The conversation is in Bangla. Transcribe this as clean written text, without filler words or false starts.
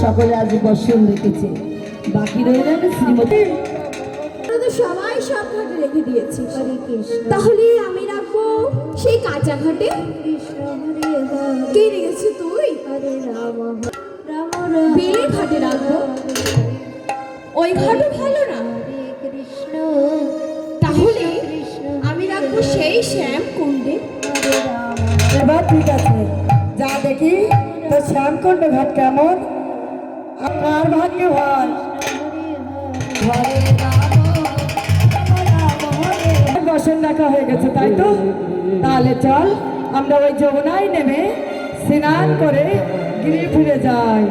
সকলে আজ বর্ষণ রেখেছে, বাকি রইল শ্রীমতী। সবাই সব ঘাটে রেখে দিয়েছি, তাহলে আমি রাখবো সেই কাঁচা ঘাটে। কে রেখেছি তুই? বেলের ঘাটে রাখবো, ওই ঘাটও ভালো না। তাহলে আমি রাখবো সেই শ্যাম কুণ্ডে। এবার ঠিক আছে, যা দেখি তো শ্যামকুণ্ড ঘাট কেমন, আপনার ভাগ্যে ভাই বসন দেখা হয়ে গেছে, তাই তো? তাহলে চল আমরা ওই যমুনায় নেমে স্নান করে গিয়ে ফিরে যাই।